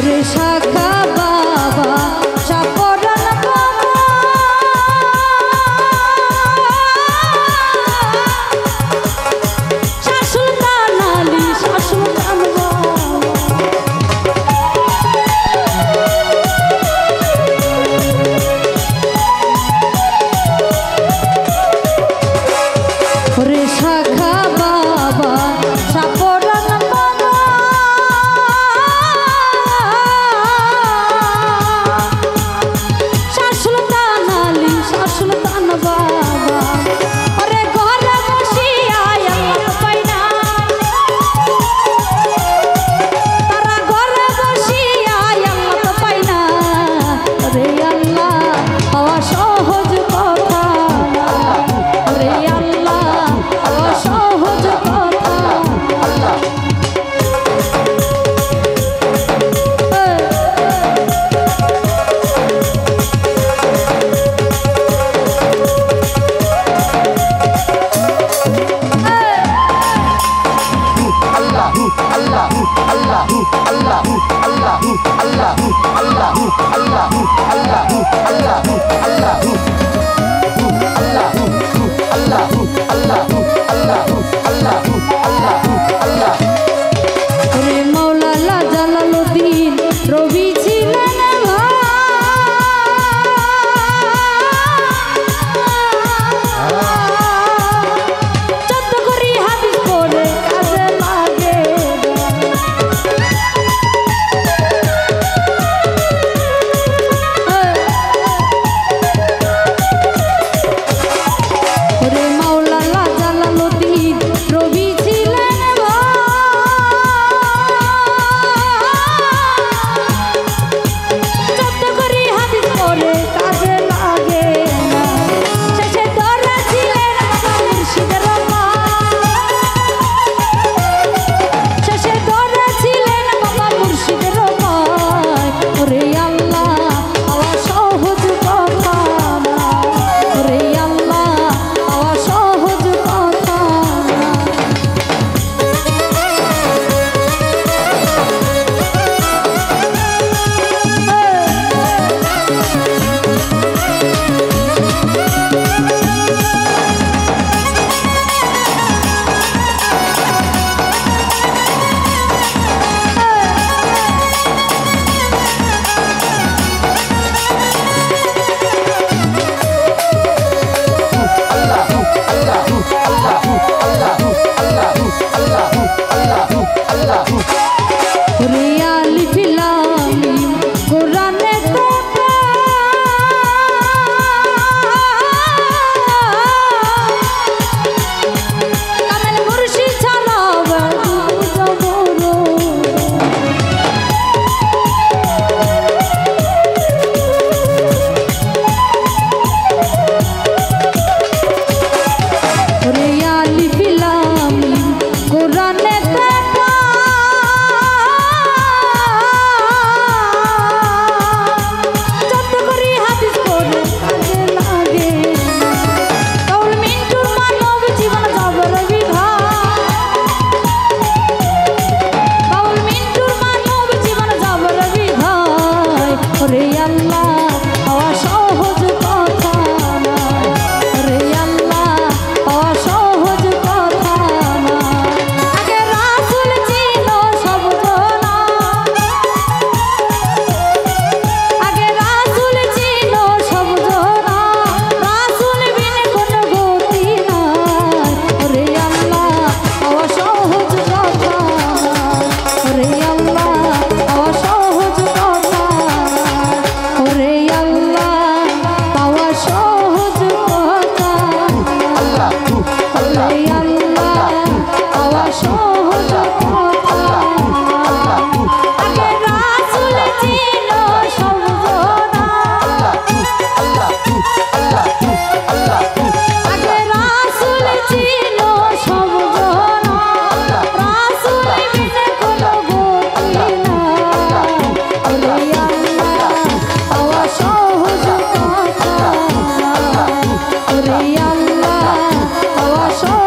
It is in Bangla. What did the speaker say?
রে শাখা বাবা চাপরান বাবা শাসুলতান আলী শাসুলতান রে শাখা বাবা চাপরান বাবা শাসুলতান আলী শাসুলতান বাবা ওরে ঘরে বসিয়া আল্লাহ পাই না তারা ঘরে বসিয়া আল্লাহ পাই না রে আল্লাহ পাওয়া সহজ কথা রে আল্লাহ পাওয়া সহজ কথা রে মৌলানা জালালউদ্দিন রবি ছিলেন চোদ্দ করি হাদিস পড়ে কাজে লাগে রে মৌলানা জালালউদ্দিন রবি ছিলেন চোদ্দ করি হাদিস পড়ে কাজে লাগে না শেষে ধরা ছিলেন বাবা মুর্শিদের শেষে ধরা ছিলেন বাবা মুর্শিদের ওরে আল্লাহ পাওয়া সহজ কথা না ওরে আল্লাহ পাওয়া সহজ কথা না রে আলিফ লাম মিম কোরআনে কথা কামেল মুর্শিদ ছাড়া রে আলিফ লাম মিম কোরআনে কথা চোদ্দ করি হাদিস পড়ে কাজে লাগে কাউল মিন্টুর মানব জীবন জবর বিধান কাউল মিন্টুর মানব জীবন জবর বিধান ওরে আল্লাহ পাওয়া সহজ কথা না ওরে আল্লাহ পাওয়া সহজ কথা না আগে রাসূল ছিল সব জনা আগে রাসূল ছিল সব জনা রাসূল বিন কোন গতি নাই ওরে আল্লাহ পাওয়া সহজ কথা না ওরে আল্লাহ পাওয়া সহজ কথা ওরে আল্লাহ পাওয়া সহজ কথা ওরে আল্লাহ পাওয়া সহজ কথা আগে রাসূল ছিল সব জনা আগে রাসূল ছিল সব জনা রাসূল বিন কোন গতি নাই ওরে আল্লাহ পাওয়া সহজ কথা ওরে আল্লাহ পাওয়া সহজ